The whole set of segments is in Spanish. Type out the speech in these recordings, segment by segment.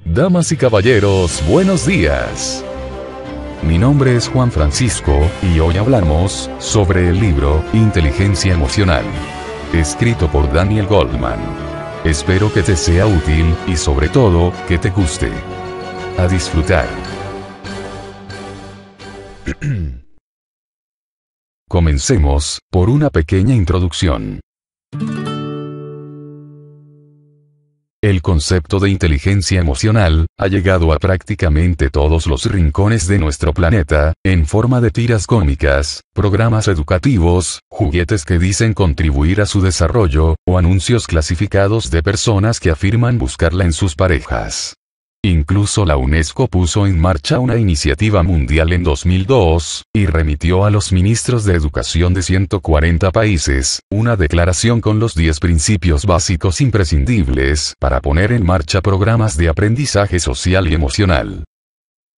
Damas y caballeros, buenos días. Mi nombre es Juan Francisco, y hoy hablamos sobre el libro Inteligencia Emocional, escrito por Daniel Goleman. Espero que te sea útil, y sobre todo, que te guste. A disfrutar. Comencemos por una pequeña introducción. El concepto de inteligencia emocional ha llegado a prácticamente todos los rincones de nuestro planeta, en forma de tiras cómicas, programas educativos, juguetes que dicen contribuir a su desarrollo, o anuncios clasificados de personas que afirman buscarla en sus parejas. Incluso la UNESCO puso en marcha una iniciativa mundial en 2002, y remitió a los ministros de educación de 140 países, una declaración con los 10 principios básicos imprescindibles para poner en marcha programas de aprendizaje social y emocional.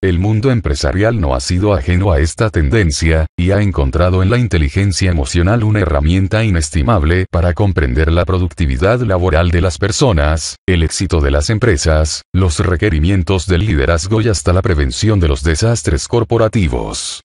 El mundo empresarial no ha sido ajeno a esta tendencia, y ha encontrado en la inteligencia emocional una herramienta inestimable para comprender la productividad laboral de las personas, el éxito de las empresas, los requerimientos del liderazgo y hasta la prevención de los desastres corporativos.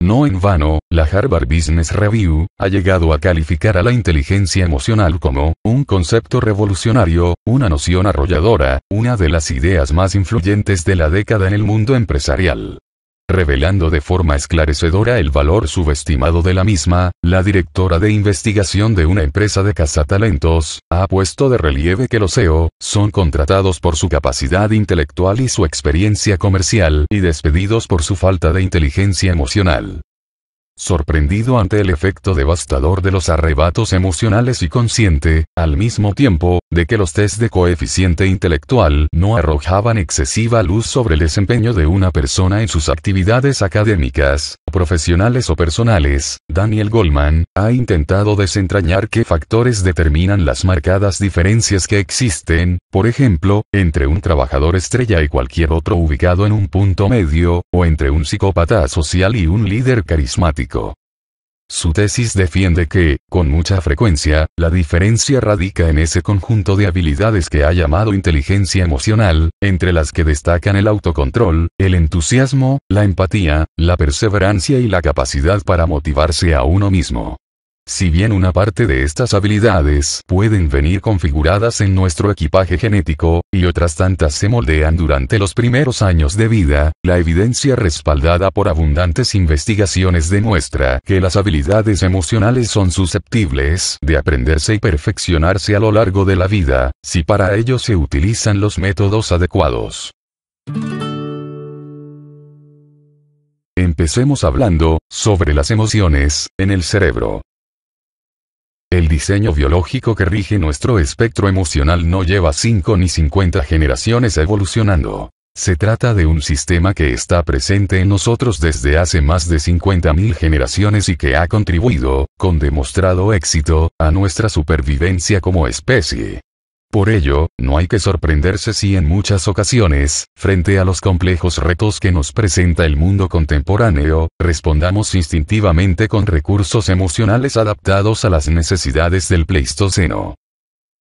No en vano, la Harvard Business Review ha llegado a calificar a la inteligencia emocional como un concepto revolucionario, una noción arrolladora, una de las ideas más influyentes de la década en el mundo empresarial. Revelando de forma esclarecedora el valor subestimado de la misma, la directora de investigación de una empresa de cazatalentos ha puesto de relieve que los CEO son contratados por su capacidad intelectual y su experiencia comercial y despedidos por su falta de inteligencia emocional. Sorprendido ante el efecto devastador de los arrebatos emocionales y consciente, al mismo tiempo, de que los test de coeficiente intelectual no arrojaban excesiva luz sobre el desempeño de una persona en sus actividades académicas, profesionales o personales, Daniel Goleman ha intentado desentrañar qué factores determinan las marcadas diferencias que existen, por ejemplo, entre un trabajador estrella y cualquier otro ubicado en un punto medio, o entre un psicópata social y un líder carismático. Su tesis defiende que, con mucha frecuencia, la diferencia radica en ese conjunto de habilidades que ha llamado inteligencia emocional, entre las que destacan el autocontrol, el entusiasmo, la empatía, la perseverancia y la capacidad para motivarse a uno mismo. Si bien una parte de estas habilidades pueden venir configuradas en nuestro equipaje genético, y otras tantas se moldean durante los primeros años de vida, la evidencia respaldada por abundantes investigaciones demuestra que las habilidades emocionales son susceptibles de aprenderse y perfeccionarse a lo largo de la vida, si para ello se utilizan los métodos adecuados. Empecemos hablando sobre las emociones en el cerebro. El diseño biológico que rige nuestro espectro emocional no lleva 5 ni 50 generaciones evolucionando. Se trata de un sistema que está presente en nosotros desde hace más de 50.000 generaciones y que ha contribuido, con demostrado éxito, a nuestra supervivencia como especie. Por ello, no hay que sorprenderse si en muchas ocasiones, frente a los complejos retos que nos presenta el mundo contemporáneo, respondamos instintivamente con recursos emocionales adaptados a las necesidades del Pleistoceno.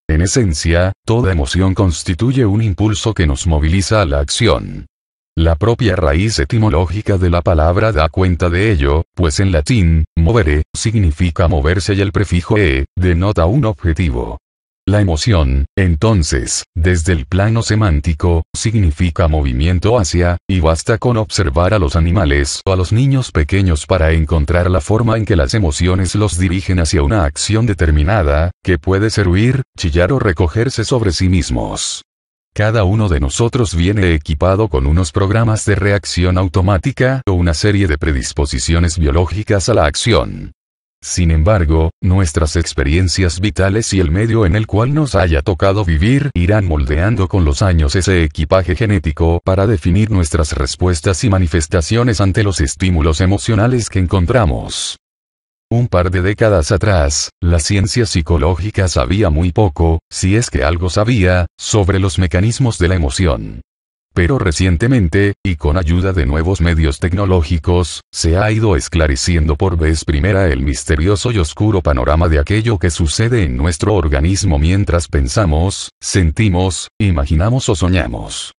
En esencia, toda emoción constituye un impulso que nos moviliza a la acción. La propia raíz etimológica de la palabra da cuenta de ello, pues en latín, movere, significa moverse y el prefijo e, denota un objetivo. La emoción, entonces, desde el plano semántico, significa movimiento hacia, y basta con observar a los animales o a los niños pequeños para encontrar la forma en que las emociones los dirigen hacia una acción determinada, que puede ser huir, chillar o recogerse sobre sí mismos. Cada uno de nosotros viene equipado con unos programas de reacción automática o una serie de predisposiciones biológicas a la acción. Sin embargo, nuestras experiencias vitales y el medio en el cual nos haya tocado vivir irán moldeando con los años ese equipaje genético para definir nuestras respuestas y manifestaciones ante los estímulos emocionales que encontramos. Un par de décadas atrás, la ciencia psicológica sabía muy poco, si es que algo sabía, sobre los mecanismos de la emoción. pero recientemente, y con ayuda de nuevos medios tecnológicos, se ha ido esclareciendo por vez primera el misterioso y oscuro panorama de aquello que sucede en nuestro organismo mientras pensamos, sentimos, imaginamos o soñamos.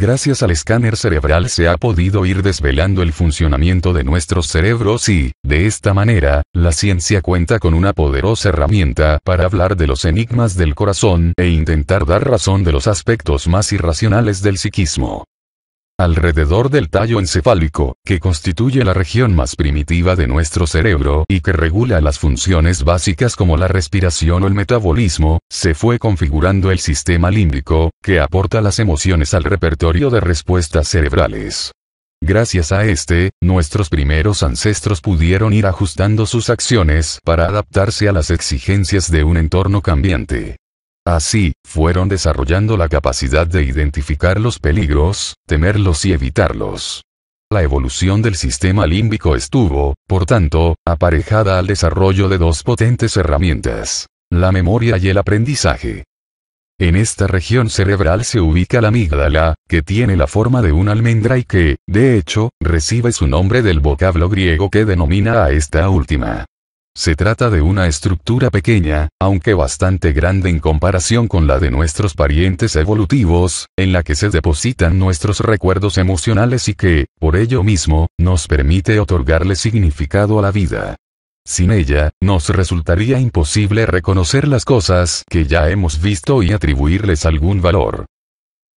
Gracias al escáner cerebral se ha podido ir desvelando el funcionamiento de nuestros cerebros y, de esta manera, la ciencia cuenta con una poderosa herramienta para hablar de los enigmas del corazón e intentar dar razón de los aspectos más irracionales del psiquismo. Alrededor del tallo encefálico, que constituye la región más primitiva de nuestro cerebro y que regula las funciones básicas como la respiración o el metabolismo, se fue configurando el sistema límbico, que aporta las emociones al repertorio de respuestas cerebrales. Gracias a este, nuestros primeros ancestros pudieron ir ajustando sus acciones para adaptarse a las exigencias de un entorno cambiante. Así, fueron desarrollando la capacidad de identificar los peligros, temerlos y evitarlos. La evolución del sistema límbico estuvo, por tanto, aparejada al desarrollo de dos potentes herramientas: la memoria y el aprendizaje. En esta región cerebral se ubica la amígdala, que tiene la forma de una almendra y que, de hecho, recibe su nombre del vocablo griego que denomina a esta última. Se trata de una estructura pequeña, aunque bastante grande en comparación con la de nuestros parientes evolutivos, en la que se depositan nuestros recuerdos emocionales y que, por ello mismo, nos permite otorgarle significado a la vida. Sin ella, nos resultaría imposible reconocer las cosas que ya hemos visto y atribuirles algún valor.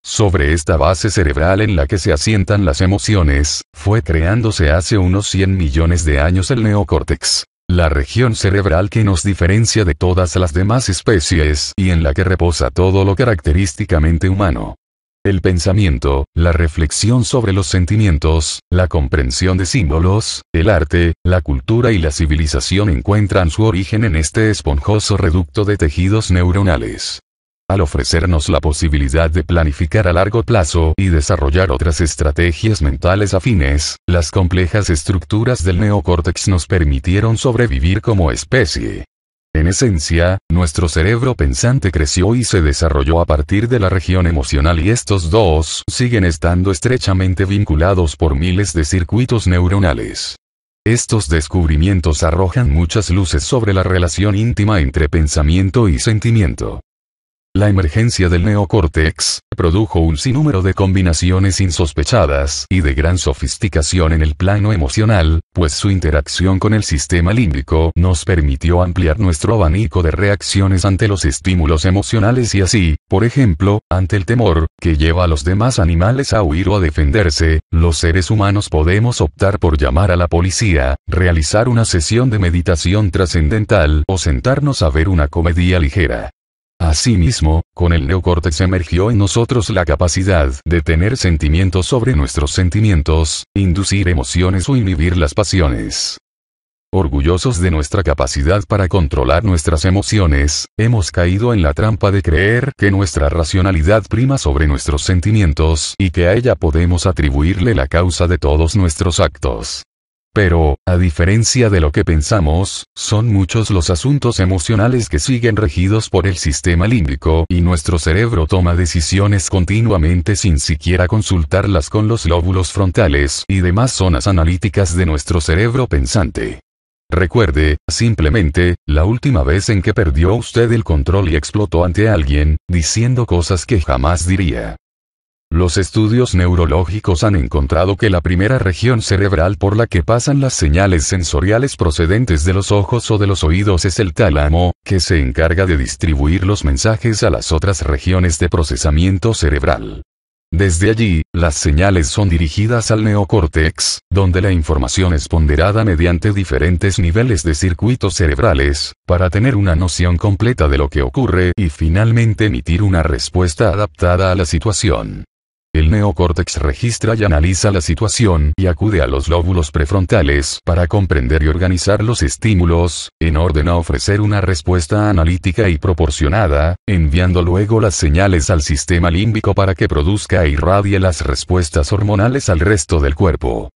Sobre esta base cerebral en la que se asientan las emociones, fue creándose hace unos 100 millones de años el neocórtex. La región cerebral que nos diferencia de todas las demás especies y en la que reposa todo lo característicamente humano. El pensamiento, la reflexión sobre los sentimientos, la comprensión de símbolos, el arte, la cultura y la civilización encuentran su origen en este esponjoso reducto de tejidos neuronales. Al ofrecernos la posibilidad de planificar a largo plazo y desarrollar otras estrategias mentales afines, las complejas estructuras del neocórtex nos permitieron sobrevivir como especie. En esencia, nuestro cerebro pensante creció y se desarrolló a partir de la región emocional y estos dos siguen estando estrechamente vinculados por miles de circuitos neuronales. Estos descubrimientos arrojan muchas luces sobre la relación íntima entre pensamiento y sentimiento. La emergencia del neocórtex produjo un sinnúmero de combinaciones insospechadas y de gran sofisticación en el plano emocional, pues su interacción con el sistema límbico nos permitió ampliar nuestro abanico de reacciones ante los estímulos emocionales y así, por ejemplo, ante el temor, que lleva a los demás animales a huir o a defenderse, los seres humanos podemos optar por llamar a la policía, realizar una sesión de meditación trascendental o sentarnos a ver una comedia ligera. Asimismo, con el neocórtex emergió en nosotros la capacidad de tener sentimientos sobre nuestros sentimientos, inducir emociones o inhibir las pasiones. Orgullosos de nuestra capacidad para controlar nuestras emociones, hemos caído en la trampa de creer que nuestra racionalidad prima sobre nuestros sentimientos y que a ella podemos atribuirle la causa de todos nuestros actos. Pero, a diferencia de lo que pensamos, son muchos los asuntos emocionales que siguen regidos por el sistema límbico y nuestro cerebro toma decisiones continuamente sin siquiera consultarlas con los lóbulos frontales y demás zonas analíticas de nuestro cerebro pensante. Recuerde, simplemente, la última vez en que perdió usted el control y explotó ante alguien, diciendo cosas que jamás diría. Los estudios neurológicos han encontrado que la primera región cerebral por la que pasan las señales sensoriales procedentes de los ojos o de los oídos es el tálamo, que se encarga de distribuir los mensajes a las otras regiones de procesamiento cerebral. Desde allí, las señales son dirigidas al neocórtex, donde la información es ponderada mediante diferentes niveles de circuitos cerebrales, para tener una noción completa de lo que ocurre y finalmente emitir una respuesta adaptada a la situación. El neocórtex registra y analiza la situación y acude a los lóbulos prefrontales para comprender y organizar los estímulos, en orden a ofrecer una respuesta analítica y proporcionada, enviando luego las señales al sistema límbico para que produzca e irradie las respuestas hormonales al resto del cuerpo.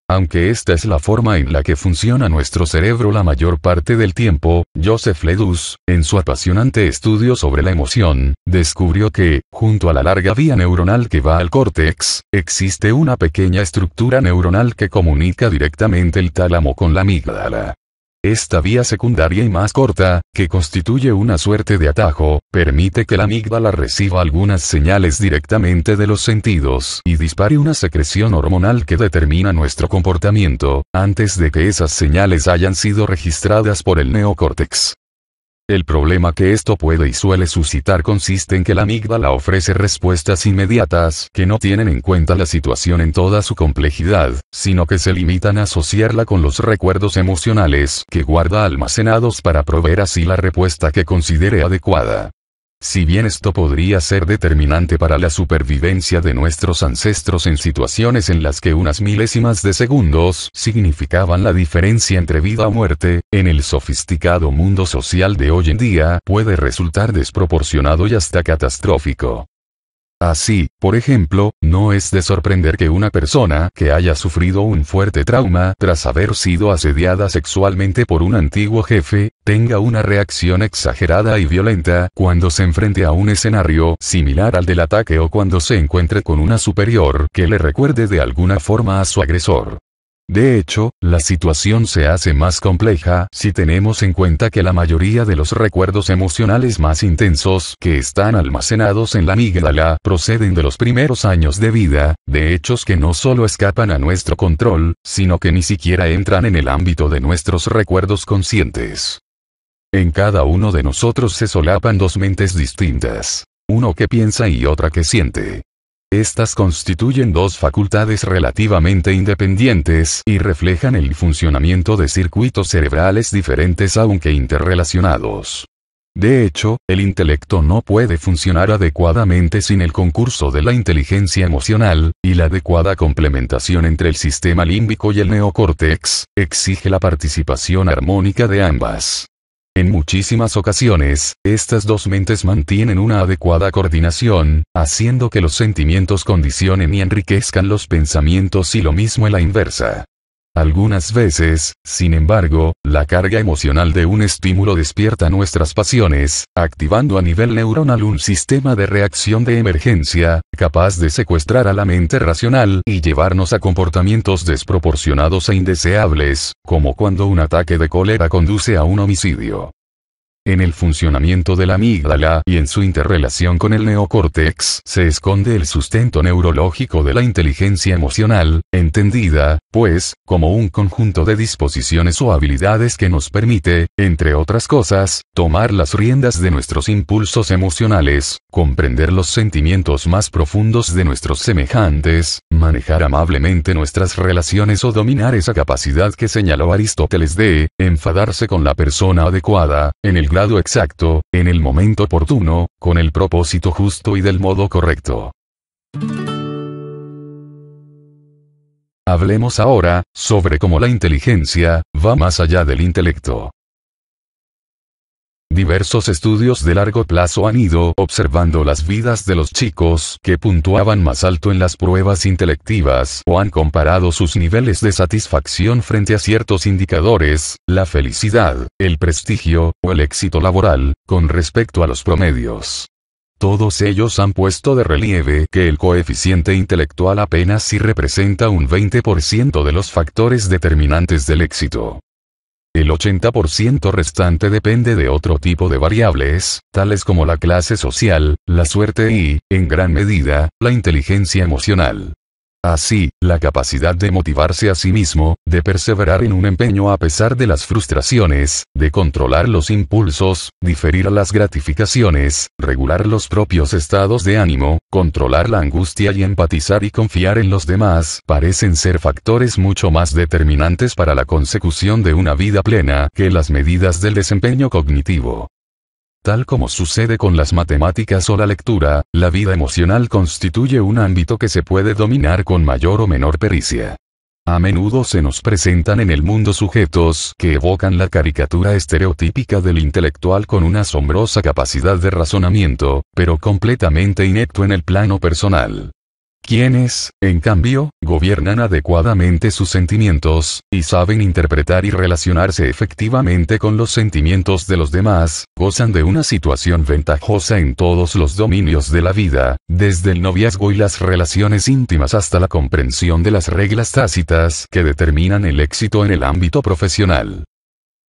Aunque esta es la forma en la que funciona nuestro cerebro la mayor parte del tiempo, Joseph Ledus, en su apasionante estudio sobre la emoción, descubrió que, junto a la larga vía neuronal que va al córtex, existe una pequeña estructura neuronal que comunica directamente el tálamo con la amígdala. Esta vía secundaria y más corta, que constituye una suerte de atajo, permite que la amígdala reciba algunas señales directamente de los sentidos y dispare una secreción hormonal que determina nuestro comportamiento, antes de que esas señales hayan sido registradas por el neocórtex. El problema que esto puede y suele suscitar consiste en que la amígdala ofrece respuestas inmediatas que no tienen en cuenta la situación en toda su complejidad, sino que se limitan a asociarla con los recuerdos emocionales que guarda almacenados para proveer así la respuesta que considere adecuada. Si bien esto podría ser determinante para la supervivencia de nuestros ancestros en situaciones en las que unas milésimas de segundos significaban la diferencia entre vida o muerte, en el sofisticado mundo social de hoy en día puede resultar desproporcionado y hasta catastrófico. Así, por ejemplo, no es de sorprender que una persona que haya sufrido un fuerte trauma tras haber sido asediada sexualmente por un antiguo jefe, tenga una reacción exagerada y violenta cuando se enfrente a un escenario similar al del ataque o cuando se encuentre con una superior que le recuerde de alguna forma a su agresor. De hecho, la situación se hace más compleja si tenemos en cuenta que la mayoría de los recuerdos emocionales más intensos que están almacenados en la amígdala proceden de los primeros años de vida, de hechos que no solo escapan a nuestro control, sino que ni siquiera entran en el ámbito de nuestros recuerdos conscientes. En cada uno de nosotros se solapan dos mentes distintas, uno que piensa y otra que siente. Estas constituyen dos facultades relativamente independientes y reflejan el funcionamiento de circuitos cerebrales diferentes aunque interrelacionados. De hecho, el intelecto no puede funcionar adecuadamente sin el concurso de la inteligencia emocional, y la adecuada complementación entre el sistema límbico y el neocórtex exige la participación armónica de ambas. En muchísimas ocasiones, estas dos mentes mantienen una adecuada coordinación, haciendo que los sentimientos condicionen y enriquezcan los pensamientos y lo mismo en la inversa. Algunas veces, sin embargo, la carga emocional de un estímulo despierta nuestras pasiones, activando a nivel neuronal un sistema de reacción de emergencia, capaz de secuestrar a la mente racional y llevarnos a comportamientos desproporcionados e indeseables, como cuando un ataque de cólera conduce a un homicidio. En el funcionamiento de la amígdala y en su interrelación con el neocórtex se esconde el sustento neurológico de la inteligencia emocional, entendida, pues, como un conjunto de disposiciones o habilidades que nos permite, entre otras cosas, tomar las riendas de nuestros impulsos emocionales, comprender los sentimientos más profundos de nuestros semejantes, manejar amablemente nuestras relaciones o dominar esa capacidad que señaló Aristóteles de enfadarse con la persona adecuada, en el grado exacto, en el momento oportuno, con el propósito justo y del modo correcto. Hablemos ahora sobre cómo la inteligencia va más allá del intelecto. Diversos estudios de largo plazo han ido observando las vidas de los chicos que puntuaban más alto en las pruebas intelectivas o han comparado sus niveles de satisfacción frente a ciertos indicadores, la felicidad, el prestigio o el éxito laboral, con respecto a los promedios. Todos ellos han puesto de relieve que el coeficiente intelectual apenas sí representa un 20% de los factores determinantes del éxito. El 80% restante depende de otro tipo de variables, tales como la clase social, la suerte y, en gran medida, la inteligencia emocional. Así, la capacidad de motivarse a sí mismo, de perseverar en un empeño a pesar de las frustraciones, de controlar los impulsos, diferir a las gratificaciones, regular los propios estados de ánimo, controlar la angustia y empatizar y confiar en los demás, parecen ser factores mucho más determinantes para la consecución de una vida plena que las medidas del desempeño cognitivo. Tal como sucede con las matemáticas o la lectura, la vida emocional constituye un ámbito que se puede dominar con mayor o menor pericia. A menudo se nos presentan en el mundo sujetos que evocan la caricatura estereotípica del intelectual con una asombrosa capacidad de razonamiento, pero completamente inepto en el plano personal. Quienes, en cambio, gobiernan adecuadamente sus sentimientos, y saben interpretar y relacionarse efectivamente con los sentimientos de los demás, gozan de una situación ventajosa en todos los dominios de la vida, desde el noviazgo y las relaciones íntimas hasta la comprensión de las reglas tácitas que determinan el éxito en el ámbito profesional.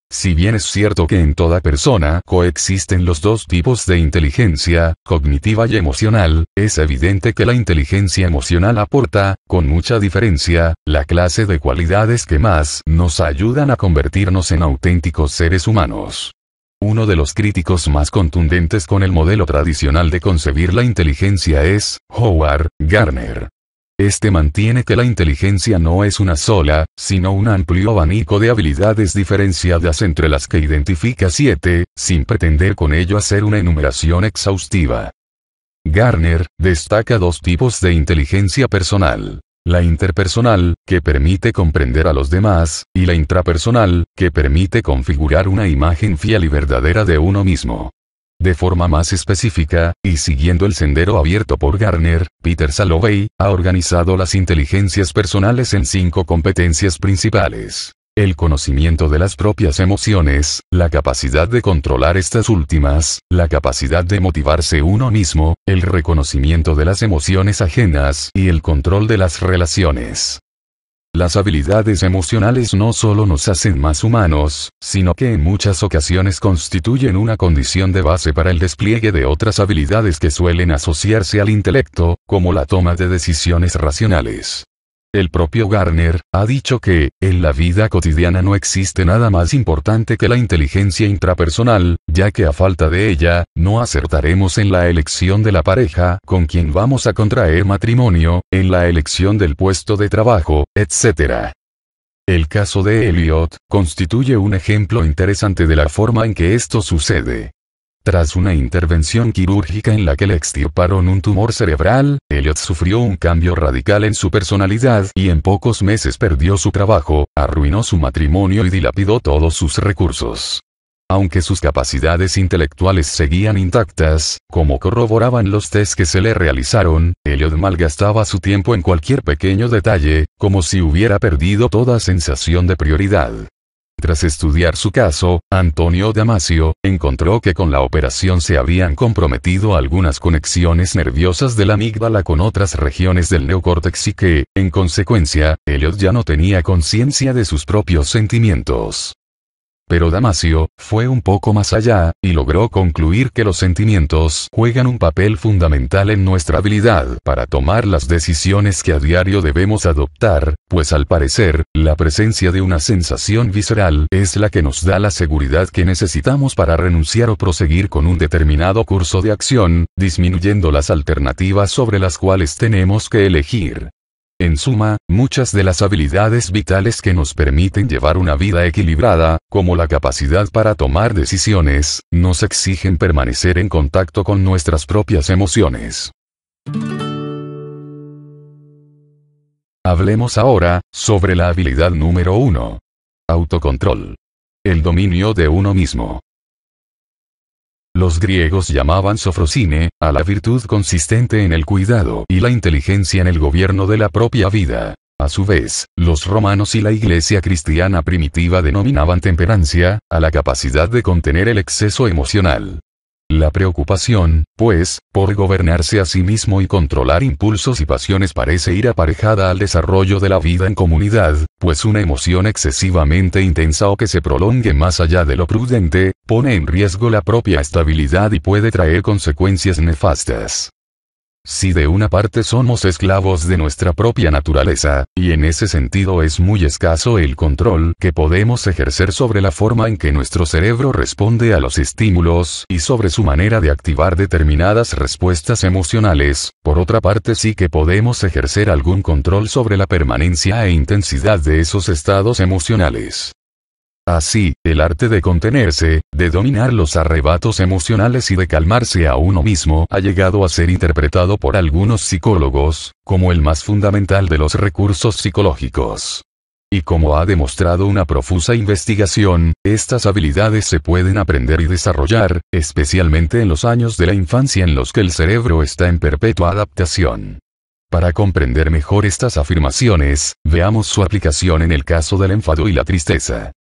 Si bien es cierto que en toda persona coexisten los dos tipos de inteligencia, cognitiva y emocional, es evidente que la inteligencia emocional aporta, con mucha diferencia, la clase de cualidades que más nos ayudan a convertirnos en auténticos seres humanos. Uno de los críticos más contundentes con el modelo tradicional de concebir la inteligencia es Howard Gardner. Este mantiene que la inteligencia no es una sola, sino un amplio abanico de habilidades diferenciadas entre las que identifica 7, sin pretender con ello hacer una enumeración exhaustiva. Gardner destaca dos tipos de inteligencia personal: la interpersonal, que permite comprender a los demás, y la intrapersonal, que permite configurar una imagen fiel y verdadera de uno mismo. De forma más específica, y siguiendo el sendero abierto por Gardner, Peter Salovey ha organizado las inteligencias personales en 5 competencias principales: el conocimiento de las propias emociones, la capacidad de controlar estas últimas, la capacidad de motivarse uno mismo, el reconocimiento de las emociones ajenas y el control de las relaciones. Las habilidades emocionales no solo nos hacen más humanos, sino que en muchas ocasiones constituyen una condición de base para el despliegue de otras habilidades que suelen asociarse al intelecto, como la toma de decisiones racionales. El propio Gardner ha dicho que, en la vida cotidiana no existe nada más importante que la inteligencia intrapersonal, ya que a falta de ella, no acertaremos en la elección de la pareja con quien vamos a contraer matrimonio, en la elección del puesto de trabajo, etc. El caso de Elliot constituye un ejemplo interesante de la forma en que esto sucede. Tras una intervención quirúrgica en la que le extirparon un tumor cerebral, Elliot sufrió un cambio radical en su personalidad y en pocos meses perdió su trabajo, arruinó su matrimonio y dilapidó todos sus recursos. Aunque sus capacidades intelectuales seguían intactas, como corroboraban los tests que se le realizaron, Elliot malgastaba su tiempo en cualquier pequeño detalle, como si hubiera perdido toda sensación de prioridad. Tras estudiar su caso, Antonio Damasio encontró que con la operación se habían comprometido algunas conexiones nerviosas de la amígdala con otras regiones del neocórtex y que, en consecuencia, Elliot ya no tenía conciencia de sus propios sentimientos. Pero Damasio fue un poco más allá, y logró concluir que los sentimientos juegan un papel fundamental en nuestra habilidad para tomar las decisiones que a diario debemos adoptar, pues al parecer, la presencia de una sensación visceral es la que nos da la seguridad que necesitamos para renunciar o proseguir con un determinado curso de acción, disminuyendo las alternativas sobre las cuales tenemos que elegir. En suma, muchas de las habilidades vitales que nos permiten llevar una vida equilibrada, como la capacidad para tomar decisiones, nos exigen permanecer en contacto con nuestras propias emociones. Hablemos ahora sobre la habilidad número 1. Autocontrol. El dominio de uno mismo. Los griegos llamaban sofrosine a la virtud consistente en el cuidado y la inteligencia en el gobierno de la propia vida. A su vez, los romanos y la iglesia cristiana primitiva denominaban temperancia a la capacidad de contener el exceso emocional. La preocupación, pues, por gobernarse a sí mismo y controlar impulsos y pasiones parece ir aparejada al desarrollo de la vida en comunidad, pues una emoción excesivamente intensa o que se prolongue más allá de lo prudente, pone en riesgo la propia estabilidad y puede traer consecuencias nefastas. Si de una parte somos esclavos de nuestra propia naturaleza, y en ese sentido es muy escaso el control que podemos ejercer sobre la forma en que nuestro cerebro responde a los estímulos y sobre su manera de activar determinadas respuestas emocionales, por otra parte sí que podemos ejercer algún control sobre la permanencia e intensidad de esos estados emocionales. Así, el arte de contenerse, de dominar los arrebatos emocionales y de calmarse a uno mismo ha llegado a ser interpretado por algunos psicólogos, como el más fundamental de los recursos psicológicos. Y como ha demostrado una profusa investigación, estas habilidades se pueden aprender y desarrollar, especialmente en los años de la infancia en los que el cerebro está en perpetua adaptación. Para comprender mejor estas afirmaciones, veamos su aplicación en el caso del enfado y la tristeza.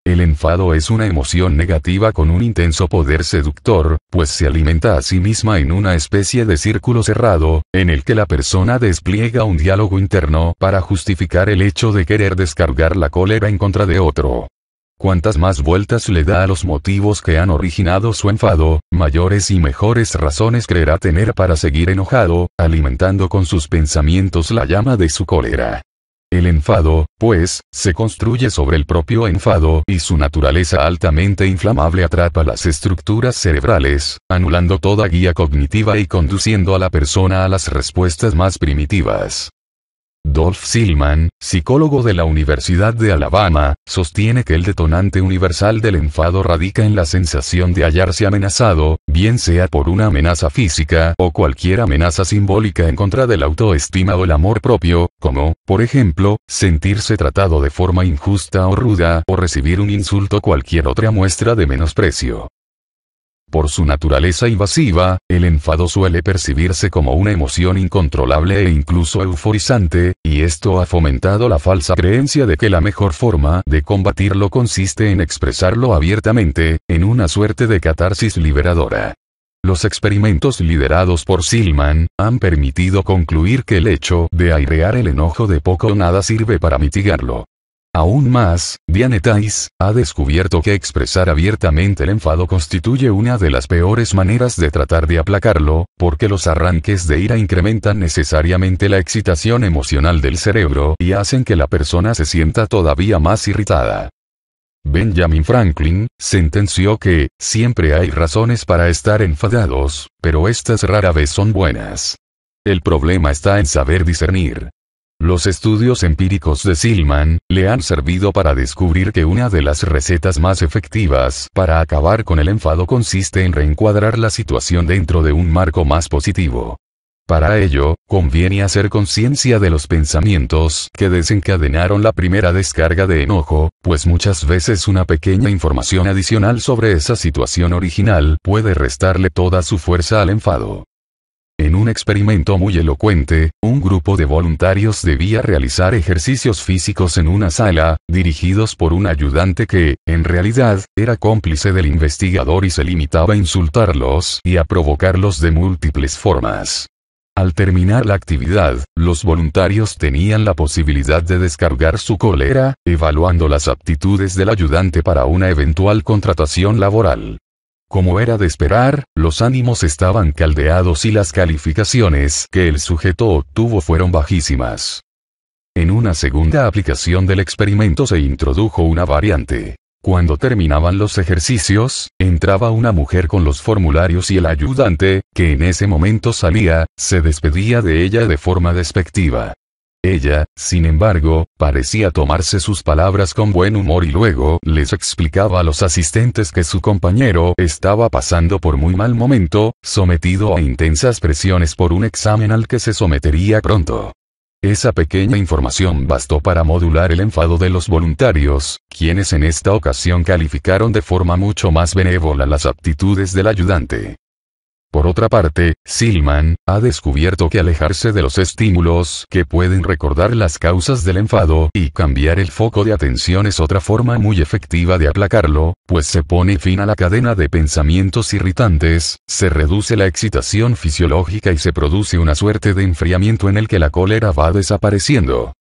El enfado es una emoción negativa con un intenso poder seductor, pues se alimenta a sí misma en una especie de círculo cerrado, en el que la persona despliega un diálogo interno para justificar el hecho de querer descargar la cólera en contra de otro. Cuantas más vueltas le da a los motivos que han originado su enfado, mayores y mejores razones creerá tener para seguir enojado, alimentando con sus pensamientos la llama de su cólera. El enfado, pues, se construye sobre el propio enfado y su naturaleza altamente inflamable atrapa las estructuras cerebrales, anulando toda guía cognitiva y conduciendo a la persona a las respuestas más primitivas. Dolph Silman, psicólogo de la Universidad de Alabama, sostiene que el detonante universal del enfado radica en la sensación de hallarse amenazado, bien sea por una amenaza física o cualquier amenaza simbólica en contra de la autoestima o el amor propio, como, por ejemplo, sentirse tratado de forma injusta o ruda o recibir un insulto o cualquier otra muestra de menosprecio. Por su naturaleza invasiva, el enfado suele percibirse como una emoción incontrolable e incluso euforizante, y esto ha fomentado la falsa creencia de que la mejor forma de combatirlo consiste en expresarlo abiertamente, en una suerte de catarsis liberadora. Los experimentos liderados por Silman han permitido concluir que el hecho de airear el enojo de poco o nada sirve para mitigarlo. Aún más, Diane Tice ha descubierto que expresar abiertamente el enfado constituye una de las peores maneras de tratar de aplacarlo, porque los arranques de ira incrementan necesariamente la excitación emocional del cerebro y hacen que la persona se sienta todavía más irritada. Benjamin Franklin sentenció que siempre hay razones para estar enfadados, pero estas rara vez son buenas. El problema está en saber discernir. Los estudios empíricos de Silman le han servido para descubrir que una de las recetas más efectivas para acabar con el enfado consiste en reencuadrar la situación dentro de un marco más positivo. Para ello, conviene hacer conciencia de los pensamientos que desencadenaron la primera descarga de enojo, pues muchas veces una pequeña información adicional sobre esa situación original puede restarle toda su fuerza al enfado. En un experimento muy elocuente, un grupo de voluntarios debía realizar ejercicios físicos en una sala, dirigidos por un ayudante que, en realidad, era cómplice del investigador y se limitaba a insultarlos y a provocarlos de múltiples formas. Al terminar la actividad, los voluntarios tenían la posibilidad de descargar su cólera, evaluando las aptitudes del ayudante para una eventual contratación laboral. Como era de esperar, los ánimos estaban caldeados y las calificaciones que el sujeto obtuvo fueron bajísimas. En una segunda aplicación del experimento se introdujo una variante. Cuando terminaban los ejercicios, entraba una mujer con los formularios y el ayudante, que en ese momento salía, se despedía de ella de forma despectiva. Ella, sin embargo, parecía tomarse sus palabras con buen humor y luego les explicaba a los asistentes que su compañero estaba pasando por muy mal momento, sometido a intensas presiones por un examen al que se sometería pronto. Esa pequeña información bastó para modular el enfado de los voluntarios, quienes en esta ocasión calificaron de forma mucho más benévola las aptitudes del ayudante. Por otra parte, Silman ha descubierto que alejarse de los estímulos que pueden recordar las causas del enfado y cambiar el foco de atención es otra forma muy efectiva de aplacarlo, pues se pone fin a la cadena de pensamientos irritantes, se reduce la excitación fisiológica y se produce una suerte de enfriamiento en el que la cólera va desapareciendo.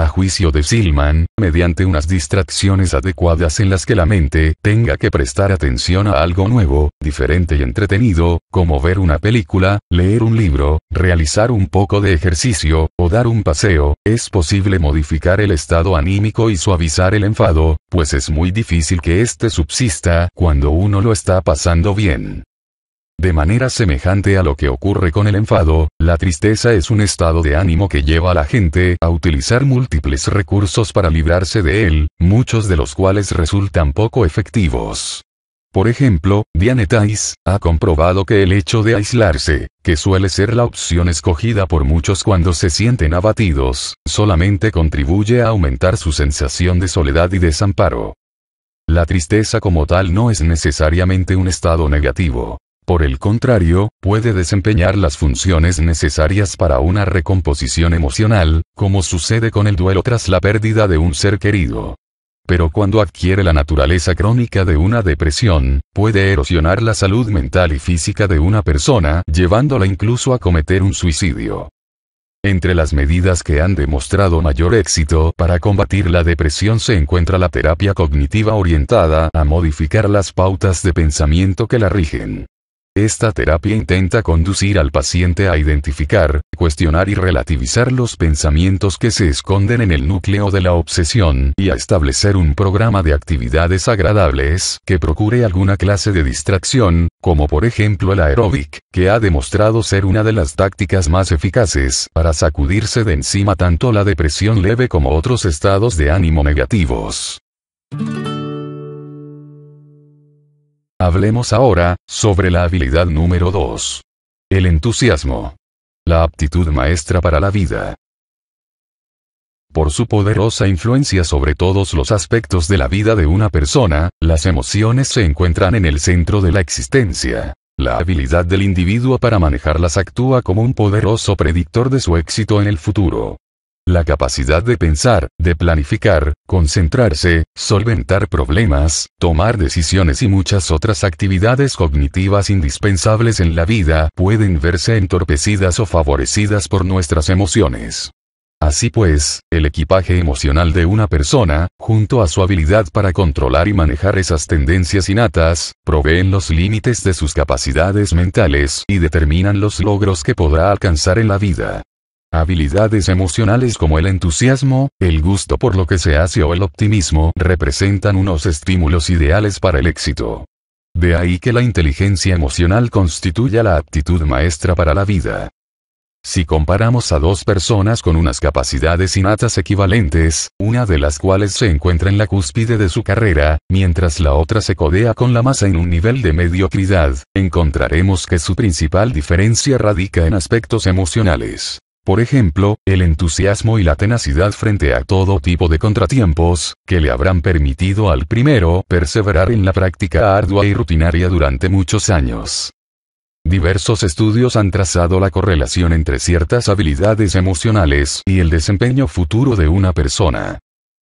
A juicio de Silman, mediante unas distracciones adecuadas en las que la mente tenga que prestar atención a algo nuevo, diferente y entretenido, como ver una película, leer un libro, realizar un poco de ejercicio, o dar un paseo, es posible modificar el estado anímico y suavizar el enfado, pues es muy difícil que éste subsista cuando uno lo está pasando bien. De manera semejante a lo que ocurre con el enfado, la tristeza es un estado de ánimo que lleva a la gente a utilizar múltiples recursos para librarse de él, muchos de los cuales resultan poco efectivos. Por ejemplo, Diane Tice ha comprobado que el hecho de aislarse, que suele ser la opción escogida por muchos cuando se sienten abatidos, solamente contribuye a aumentar su sensación de soledad y desamparo. La tristeza como tal no es necesariamente un estado negativo. Por el contrario, puede desempeñar las funciones necesarias para una recomposición emocional, como sucede con el duelo tras la pérdida de un ser querido. Pero cuando adquiere la naturaleza crónica de una depresión, puede erosionar la salud mental y física de una persona, llevándola incluso a cometer un suicidio. Entre las medidas que han demostrado mayor éxito para combatir la depresión se encuentra la terapia cognitiva orientada a modificar las pautas de pensamiento que la rigen. Esta terapia intenta conducir al paciente a identificar, cuestionar y relativizar los pensamientos que se esconden en el núcleo de la obsesión y a establecer un programa de actividades agradables que procure alguna clase de distracción, como por ejemplo el aeróbic, que ha demostrado ser una de las tácticas más eficaces para sacudirse de encima tanto la depresión leve como otros estados de ánimo negativos. Hablemos ahora sobre la habilidad número 2. El entusiasmo. La aptitud maestra para la vida. Por su poderosa influencia sobre todos los aspectos de la vida de una persona, las emociones se encuentran en el centro de la existencia. La habilidad del individuo para manejarlas actúa como un poderoso predictor de su éxito en el futuro. La capacidad de pensar, de planificar, concentrarse, solventar problemas, tomar decisiones y muchas otras actividades cognitivas indispensables en la vida pueden verse entorpecidas o favorecidas por nuestras emociones. Así pues, el equipaje emocional de una persona, junto a su habilidad para controlar y manejar esas tendencias innatas, proveen los límites de sus capacidades mentales y determinan los logros que podrá alcanzar en la vida. Habilidades emocionales como el entusiasmo, el gusto por lo que se hace o el optimismo representan unos estímulos ideales para el éxito. De ahí que la inteligencia emocional constituya la aptitud maestra para la vida. Si comparamos a dos personas con unas capacidades innatas equivalentes, una de las cuales se encuentra en la cúspide de su carrera, mientras la otra se codea con la masa en un nivel de mediocridad, encontraremos que su principal diferencia radica en aspectos emocionales. Por ejemplo, el entusiasmo y la tenacidad frente a todo tipo de contratiempos, que le habrán permitido al primero perseverar en la práctica ardua y rutinaria durante muchos años. Diversos estudios han trazado la correlación entre ciertas habilidades emocionales y el desempeño futuro de una persona.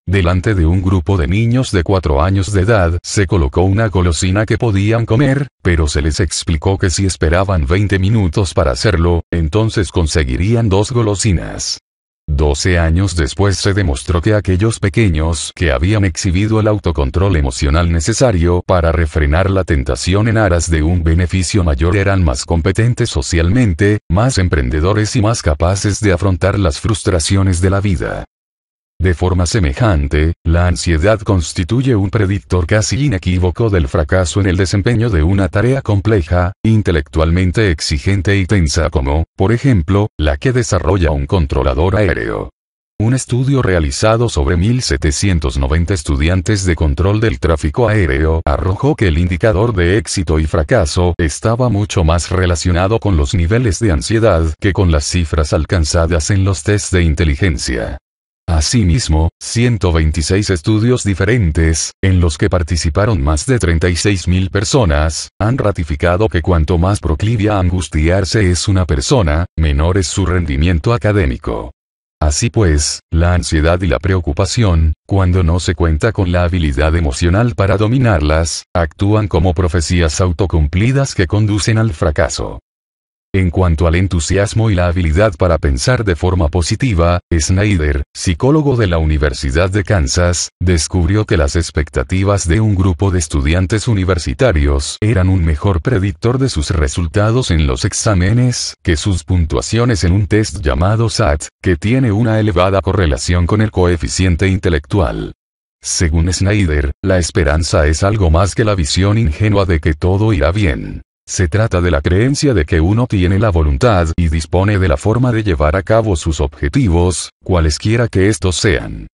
Delante de un grupo de niños de 4 años de edad se colocó una golosina que podían comer, pero se les explicó que si esperaban 20 minutos para hacerlo, entonces conseguirían 2 golosinas. 12 años después se demostró que aquellos pequeños que habían exhibido el autocontrol emocional necesario para refrenar la tentación en aras de un beneficio mayor eran más competentes socialmente, más emprendedores y más capaces de afrontar las frustraciones de la vida. De forma semejante, la ansiedad constituye un predictor casi inequívoco del fracaso en el desempeño de una tarea compleja, intelectualmente exigente y tensa como, por ejemplo, la que desarrolla un controlador aéreo. Un estudio realizado sobre 1.790 estudiantes de control del tráfico aéreo arrojó que el indicador de éxito y fracaso estaba mucho más relacionado con los niveles de ansiedad que con las cifras alcanzadas en los tests de inteligencia. Asimismo, 126 estudios diferentes, en los que participaron más de 36.000 personas, han ratificado que cuanto más proclive a angustiarse es una persona, menor es su rendimiento académico. Así pues, la ansiedad y la preocupación, cuando no se cuenta con la habilidad emocional para dominarlas, actúan como profecías autocumplidas que conducen al fracaso. En cuanto al entusiasmo y la habilidad para pensar de forma positiva, Snyder, psicólogo de la Universidad de Kansas, descubrió que las expectativas de un grupo de estudiantes universitarios eran un mejor predictor de sus resultados en los exámenes que sus puntuaciones en un test llamado SAT, que tiene una elevada correlación con el coeficiente intelectual. Según Snyder, la esperanza es algo más que la visión ingenua de que todo irá bien. Se trata de la creencia de que uno tiene la voluntad y dispone de la forma de llevar a cabo sus objetivos, cualesquiera que estos sean.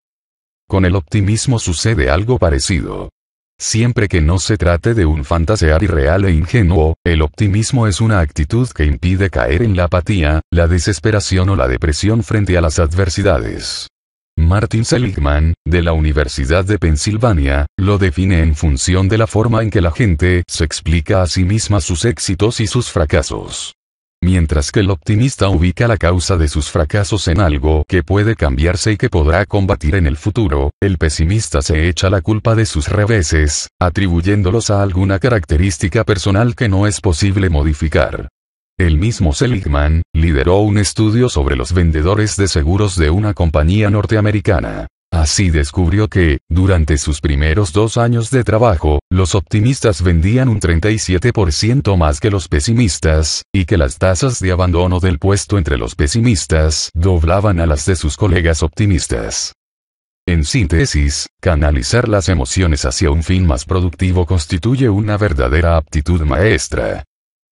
Con el optimismo sucede algo parecido. Siempre que no se trate de un fantasear irreal e ingenuo, el optimismo es una actitud que impide caer en la apatía, la desesperación o la depresión frente a las adversidades. Martin Seligman, de la Universidad de Pensilvania, lo define en función de la forma en que la gente se explica a sí misma sus éxitos y sus fracasos. Mientras que el optimista ubica la causa de sus fracasos en algo que puede cambiarse y que podrá combatir en el futuro, el pesimista se echa la culpa de sus reveses, atribuyéndolos a alguna característica personal que no es posible modificar. El mismo Seligman lideró un estudio sobre los vendedores de seguros de una compañía norteamericana. Así descubrió que, durante sus primeros 2 años de trabajo, los optimistas vendían un 37% más que los pesimistas, y que las tasas de abandono del puesto entre los pesimistas doblaban a las de sus colegas optimistas. En síntesis, canalizar las emociones hacia un fin más productivo constituye una verdadera aptitud maestra.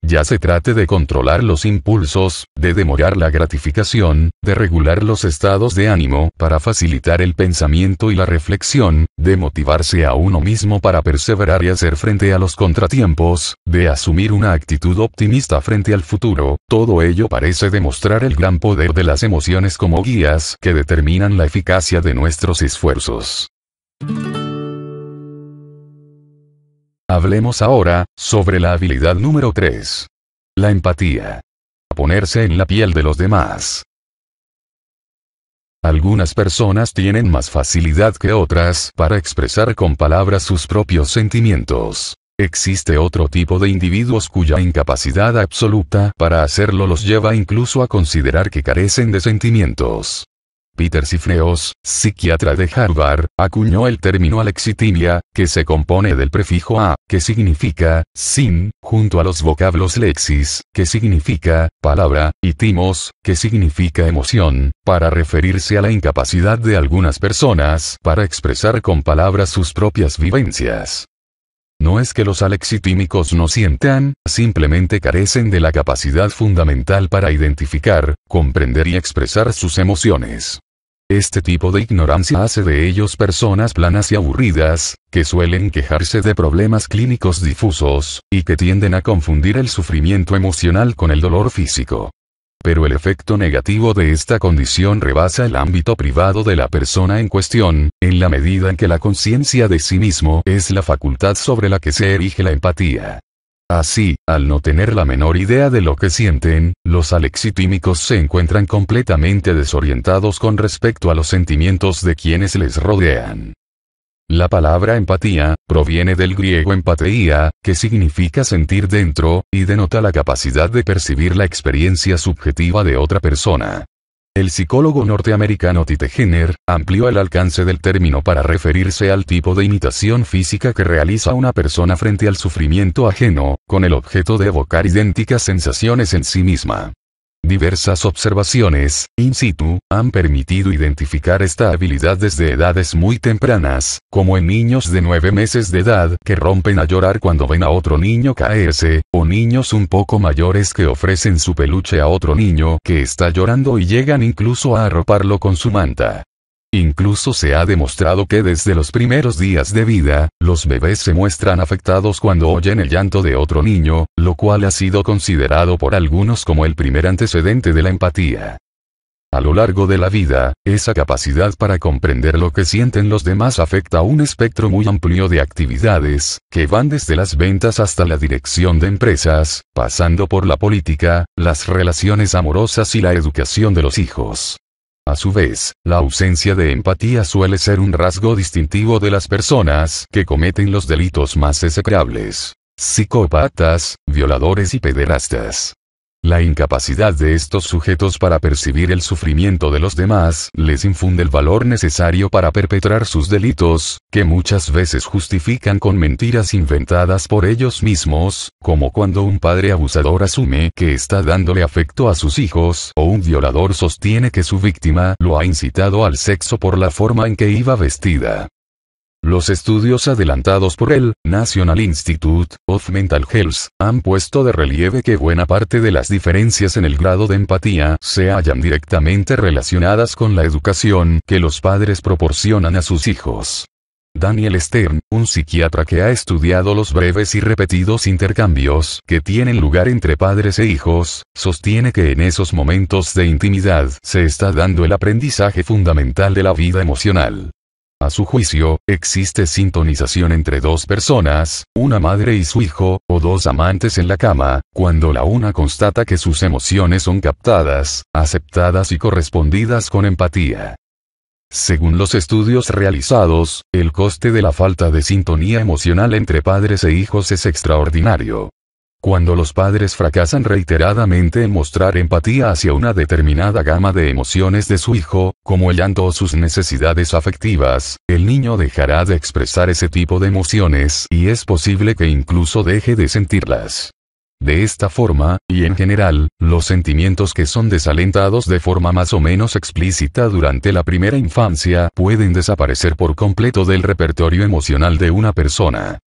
Ya se trate de controlar los impulsos, de demorar la gratificación, de regular los estados de ánimo para facilitar el pensamiento y la reflexión, de motivarse a uno mismo para perseverar y hacer frente a los contratiempos, de asumir una actitud optimista frente al futuro, todo ello parece demostrar el gran poder de las emociones como guías que determinan la eficacia de nuestros esfuerzos. Hablemos ahora sobre la habilidad número 3. La empatía. Ponerse en la piel de los demás. Algunas personas tienen más facilidad que otras para expresar con palabras sus propios sentimientos. Existe otro tipo de individuos cuya incapacidad absoluta para hacerlo los lleva incluso a considerar que carecen de sentimientos. Peter Cifreos, psiquiatra de Harvard, acuñó el término alexitimia, que se compone del prefijo a, que significa sin, junto a los vocablos lexis, que significa palabra, y timos, que significa emoción, para referirse a la incapacidad de algunas personas para expresar con palabras sus propias vivencias. No es que los alexitímicos no sientan, simplemente carecen de la capacidad fundamental para identificar, comprender y expresar sus emociones. Este tipo de ignorancia hace de ellos personas planas y aburridas, que suelen quejarse de problemas clínicos difusos, y que tienden a confundir el sufrimiento emocional con el dolor físico. Pero el efecto negativo de esta condición rebasa el ámbito privado de la persona en cuestión, en la medida en que la conciencia de sí mismo es la facultad sobre la que se erige la empatía. Así, al no tener la menor idea de lo que sienten, los alexitímicos se encuentran completamente desorientados con respecto a los sentimientos de quienes les rodean. La palabra empatía proviene del griego empateia, que significa sentir dentro, y denota la capacidad de percibir la experiencia subjetiva de otra persona. El psicólogo norteamericano Tite Jenner amplió el alcance del término para referirse al tipo de imitación física que realiza una persona frente al sufrimiento ajeno, con el objeto de evocar idénticas sensaciones en sí misma. Diversas observaciones, in situ, han permitido identificar esta habilidad desde edades muy tempranas, como en niños de 9 meses de edad que rompen a llorar cuando ven a otro niño caerse, o niños un poco mayores que ofrecen su peluche a otro niño que está llorando y llegan incluso a arroparlo con su manta. Incluso se ha demostrado que desde los primeros días de vida, los bebés se muestran afectados cuando oyen el llanto de otro niño, lo cual ha sido considerado por algunos como el primer antecedente de la empatía. A lo largo de la vida, esa capacidad para comprender lo que sienten los demás afecta a un espectro muy amplio de actividades, que van desde las ventas hasta la dirección de empresas, pasando por la política, las relaciones amorosas y la educación de los hijos. A su vez, la ausencia de empatía suele ser un rasgo distintivo de las personas que cometen los delitos más execrables: psicópatas, violadores y pederastas. La incapacidad de estos sujetos para percibir el sufrimiento de los demás les infunde el valor necesario para perpetrar sus delitos, que muchas veces justifican con mentiras inventadas por ellos mismos, como cuando un padre abusador asume que está dándole afecto a sus hijos, o un violador sostiene que su víctima lo ha incitado al sexo por la forma en que iba vestida. Los estudios adelantados por el National Institute of Mental Health han puesto de relieve que buena parte de las diferencias en el grado de empatía se hallan directamente relacionadas con la educación que los padres proporcionan a sus hijos. Daniel Stern, un psiquiatra que ha estudiado los breves y repetidos intercambios que tienen lugar entre padres e hijos, sostiene que en esos momentos de intimidad se está dando el aprendizaje fundamental de la vida emocional. A su juicio, existe sintonización entre dos personas, una madre y su hijo, o dos amantes en la cama, cuando la una constata que sus emociones son captadas, aceptadas y correspondidas con empatía. Según los estudios realizados, el coste de la falta de sintonía emocional entre padres e hijos es extraordinario. Cuando los padres fracasan reiteradamente en mostrar empatía hacia una determinada gama de emociones de su hijo, como el llanto o sus necesidades afectivas, el niño dejará de expresar ese tipo de emociones y es posible que incluso deje de sentirlas. De esta forma, y en general, los sentimientos que son desalentados de forma más o menos explícita durante la primera infancia pueden desaparecer por completo del repertorio emocional de una persona.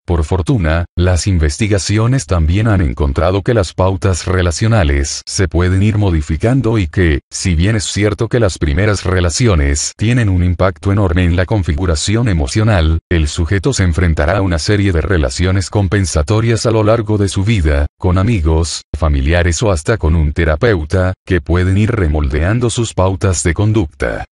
Por fortuna, las investigaciones también han encontrado que las pautas relacionales se pueden ir modificando y que, si bien es cierto que las primeras relaciones tienen un impacto enorme en la configuración emocional, el sujeto se enfrentará a una serie de relaciones compensatorias a lo largo de su vida, con amigos, familiares o hasta con un terapeuta, que pueden ir remoldeando sus pautas de conducta.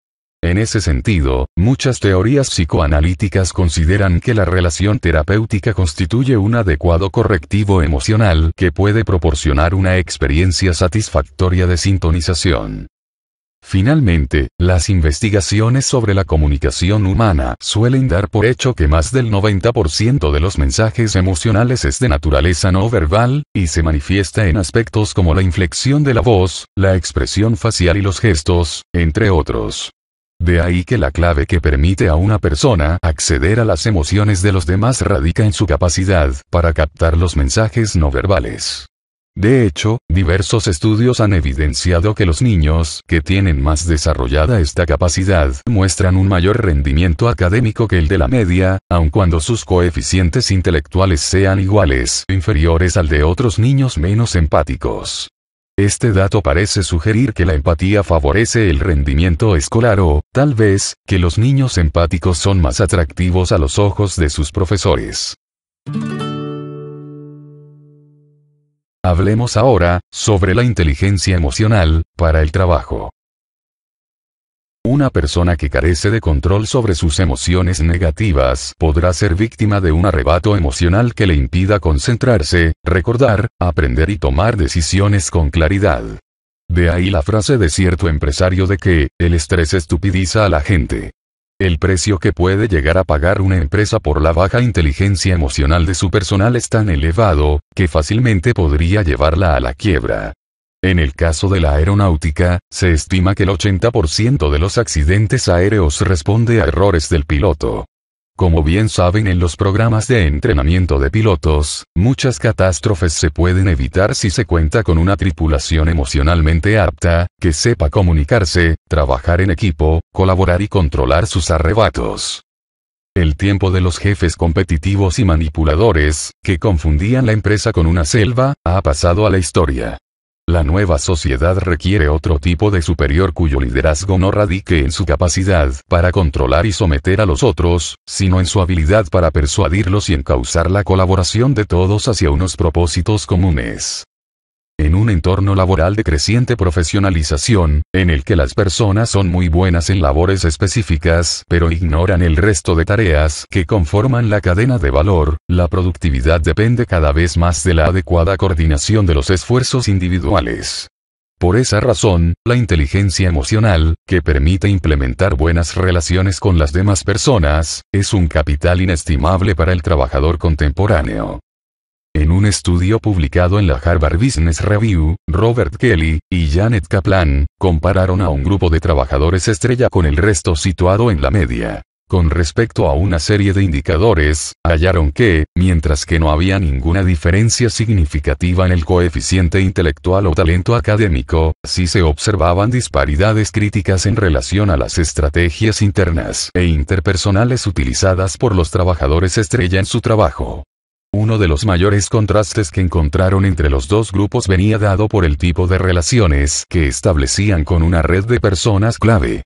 En ese sentido, muchas teorías psicoanalíticas consideran que la relación terapéutica constituye un adecuado correctivo emocional que puede proporcionar una experiencia satisfactoria de sintonización. Finalmente, las investigaciones sobre la comunicación humana suelen dar por hecho que más del 90% de los mensajes emocionales es de naturaleza no verbal, y se manifiesta en aspectos como la inflexión de la voz, la expresión facial y los gestos, entre otros. De ahí que la clave que permite a una persona acceder a las emociones de los demás radica en su capacidad para captar los mensajes no verbales. De hecho, diversos estudios han evidenciado que los niños que tienen más desarrollada esta capacidad muestran un mayor rendimiento académico que el de la media, aun cuando sus coeficientes intelectuales sean iguales o inferiores al de otros niños menos empáticos. Este dato parece sugerir que la empatía favorece el rendimiento escolar o, tal vez, que los niños empáticos son más atractivos a los ojos de sus profesores. Hablemos ahora sobre la inteligencia emocional para el trabajo. Una persona que carece de control sobre sus emociones negativas podrá ser víctima de un arrebato emocional que le impida concentrarse, recordar, aprender y tomar decisiones con claridad. De ahí la frase de cierto empresario de que, el estrés estupidiza a la gente. El precio que puede llegar a pagar una empresa por la baja inteligencia emocional de su personal es tan elevado, que fácilmente podría llevarla a la quiebra. En el caso de la aeronáutica, se estima que el 80% de los accidentes aéreos responde a errores del piloto. Como bien saben en los programas de entrenamiento de pilotos, muchas catástrofes se pueden evitar si se cuenta con una tripulación emocionalmente apta, que sepa comunicarse, trabajar en equipo, colaborar y controlar sus arrebatos. El tiempo de los jefes competitivos y manipuladores, que confundían la empresa con una selva, ha pasado a la historia. La nueva sociedad requiere otro tipo de superior cuyo liderazgo no radique en su capacidad para controlar y someter a los otros, sino en su habilidad para persuadirlos y encauzar la colaboración de todos hacia unos propósitos comunes. En un entorno laboral de creciente profesionalización, en el que las personas son muy buenas en labores específicas pero ignoran el resto de tareas que conforman la cadena de valor, la productividad depende cada vez más de la adecuada coordinación de los esfuerzos individuales. Por esa razón, la inteligencia emocional, que permite implementar buenas relaciones con las demás personas, es un capital inestimable para el trabajador contemporáneo. En un estudio publicado en la Harvard Business Review, Robert Kelly y Janet Kaplan compararon a un grupo de trabajadores estrella con el resto situado en la media. Con respecto a una serie de indicadores, hallaron que, mientras que no había ninguna diferencia significativa en el coeficiente intelectual o talento académico, sí se observaban disparidades críticas en relación a las estrategias internas e interpersonales utilizadas por los trabajadores estrella en su trabajo. Uno de los mayores contrastes que encontraron entre los dos grupos venía dado por el tipo de relaciones que establecían con una red de personas clave.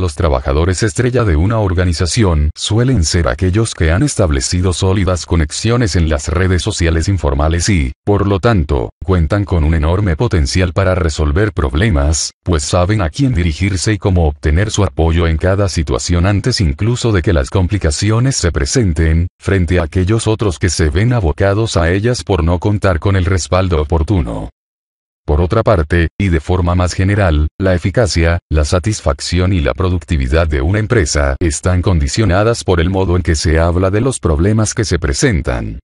Los trabajadores estrella de una organización suelen ser aquellos que han establecido sólidas conexiones en las redes sociales informales y, por lo tanto, cuentan con un enorme potencial para resolver problemas, pues saben a quién dirigirse y cómo obtener su apoyo en cada situación antes incluso de que las complicaciones se presenten, frente a aquellos otros que se ven abocados a ellas por no contar con el respaldo oportuno. Por otra parte, y de forma más general, la eficacia, la satisfacción y la productividad de una empresa están condicionadas por el modo en que se habla de los problemas que se presentan.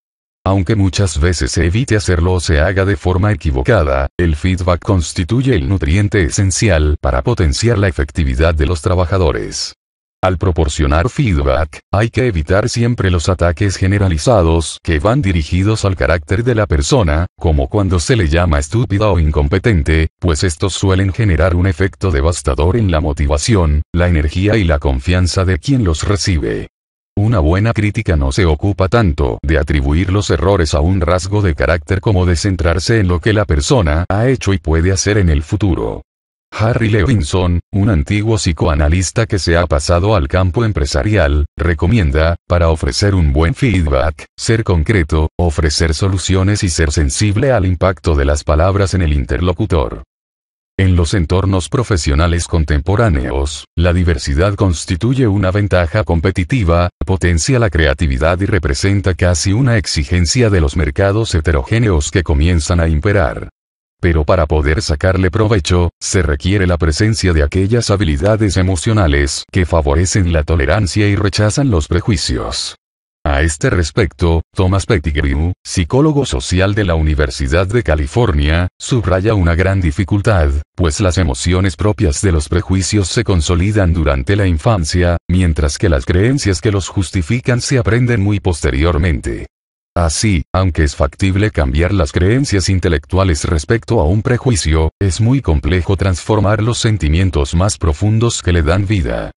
Aunque muchas veces se evite hacerlo o se haga de forma equivocada, el feedback constituye el nutriente esencial para potenciar la efectividad de los trabajadores. Al proporcionar feedback, hay que evitar siempre los ataques generalizados que van dirigidos al carácter de la persona, como cuando se le llama estúpida o incompetente, pues estos suelen generar un efecto devastador en la motivación, la energía y la confianza de quien los recibe. Una buena crítica no se ocupa tanto de atribuir los errores a un rasgo de carácter como de centrarse en lo que la persona ha hecho y puede hacer en el futuro. Harry Levinson, un antiguo psicoanalista que se ha pasado al campo empresarial, recomienda, para ofrecer un buen feedback, ser concreto, ofrecer soluciones y ser sensible al impacto de las palabras en el interlocutor. En los entornos profesionales contemporáneos, la diversidad constituye una ventaja competitiva, potencia la creatividad y representa casi una exigencia de los mercados heterogéneos que comienzan a imperar. Pero para poder sacarle provecho, se requiere la presencia de aquellas habilidades emocionales que favorecen la tolerancia y rechazan los prejuicios. A este respecto, Thomas Pettigrew, psicólogo social de la Universidad de California, subraya una gran dificultad, pues las emociones propias de los prejuicios se consolidan durante la infancia, mientras que las creencias que los justifican se aprenden muy posteriormente. Así, aunque es factible cambiar las creencias intelectuales respecto a un prejuicio, es muy complejo transformar los sentimientos más profundos que le dan vida.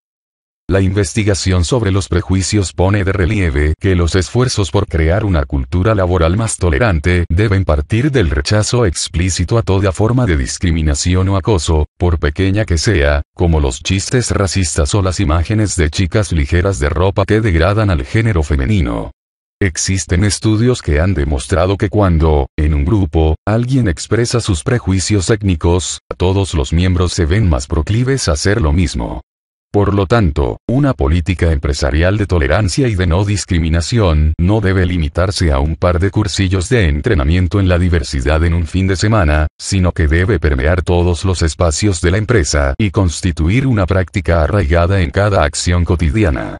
La investigación sobre los prejuicios pone de relieve que los esfuerzos por crear una cultura laboral más tolerante deben partir del rechazo explícito a toda forma de discriminación o acoso, por pequeña que sea, como los chistes racistas o las imágenes de chicas ligeras de ropa que degradan al género femenino. Existen estudios que han demostrado que cuando, en un grupo, alguien expresa sus prejuicios étnicos, todos los miembros se ven más proclives a hacer lo mismo. Por lo tanto, una política empresarial de tolerancia y de no discriminación no debe limitarse a un par de cursillos de entrenamiento en la diversidad en un fin de semana, sino que debe permear todos los espacios de la empresa y constituir una práctica arraigada en cada acción cotidiana.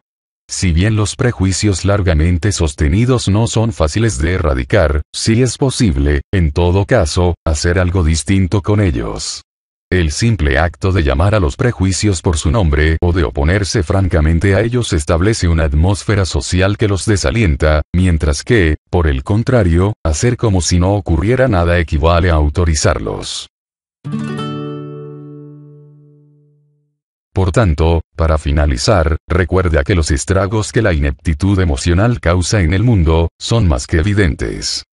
Si bien los prejuicios largamente sostenidos no son fáciles de erradicar, sí es posible, en todo caso, hacer algo distinto con ellos. El simple acto de llamar a los prejuicios por su nombre o de oponerse francamente a ellos establece una atmósfera social que los desalienta, mientras que, por el contrario, hacer como si no ocurriera nada equivale a autorizarlos. Por tanto, para finalizar, recuerda que los estragos que la ineptitud emocional causa en el mundo, son más que evidentes.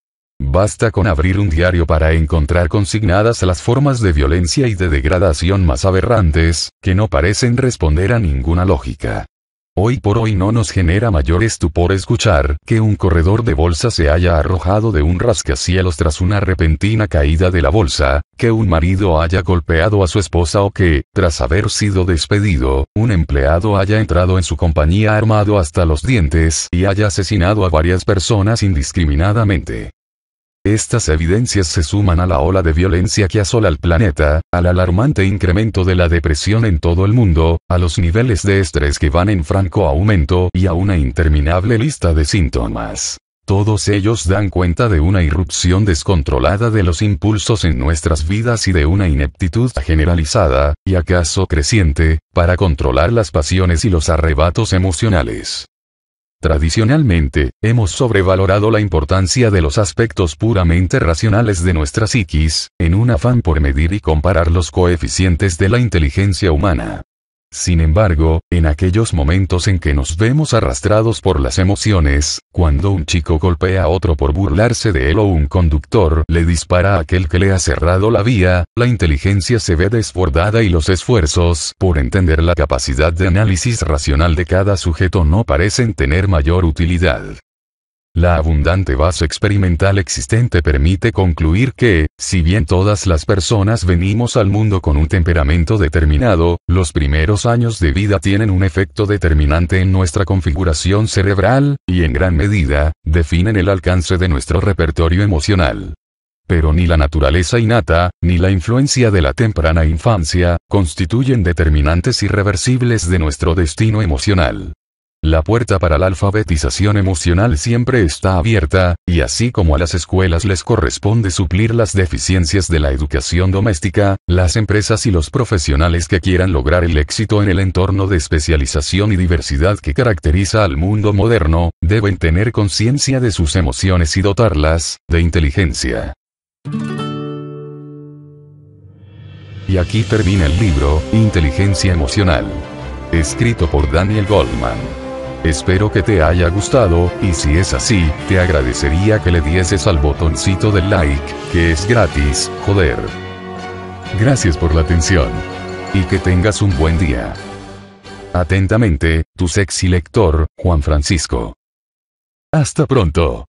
Basta con abrir un diario para encontrar consignadas las formas de violencia y de degradación más aberrantes, que no parecen responder a ninguna lógica. Hoy por hoy no nos genera mayor estupor escuchar que un corredor de bolsa se haya arrojado de un rascacielos tras una repentina caída de la bolsa, que un marido haya golpeado a su esposa o que, tras haber sido despedido, un empleado haya entrado en su compañía armado hasta los dientes y haya asesinado a varias personas indiscriminadamente. Estas evidencias se suman a la ola de violencia que asola al planeta, al alarmante incremento de la depresión en todo el mundo, a los niveles de estrés que van en franco aumento y a una interminable lista de síntomas. Todos ellos dan cuenta de una irrupción descontrolada de los impulsos en nuestras vidas y de una ineptitud generalizada, y acaso creciente, para controlar las pasiones y los arrebatos emocionales. Tradicionalmente, hemos sobrevalorado la importancia de los aspectos puramente racionales de nuestra psiquis, en un afán por medir y comparar los coeficientes de la inteligencia humana. Sin embargo, en aquellos momentos en que nos vemos arrastrados por las emociones, cuando un chico golpea a otro por burlarse de él o un conductor le dispara a aquel que le ha cerrado la vía, la inteligencia se ve desbordada y los esfuerzos por entender la capacidad de análisis racional de cada sujeto no parecen tener mayor utilidad. La abundante base experimental existente permite concluir que, si bien todas las personas venimos al mundo con un temperamento determinado, los primeros años de vida tienen un efecto determinante en nuestra configuración cerebral, y en gran medida, definen el alcance de nuestro repertorio emocional. Pero ni la naturaleza innata, ni la influencia de la temprana infancia, constituyen determinantes irreversibles de nuestro destino emocional. La puerta para la alfabetización emocional siempre está abierta, y así como a las escuelas les corresponde suplir las deficiencias de la educación doméstica, las empresas y los profesionales que quieran lograr el éxito en el entorno de especialización y diversidad que caracteriza al mundo moderno, deben tener conciencia de sus emociones y dotarlas de inteligencia. Y aquí termina el libro, Inteligencia Emocional. Escrito por Daniel Goleman. Espero que te haya gustado, y si es así, te agradecería que le dieses al botoncito del like, que es gratis, joder. Gracias por la atención. Y que tengas un buen día. Atentamente, tu sexy lector, Juan Francisco. Hasta pronto.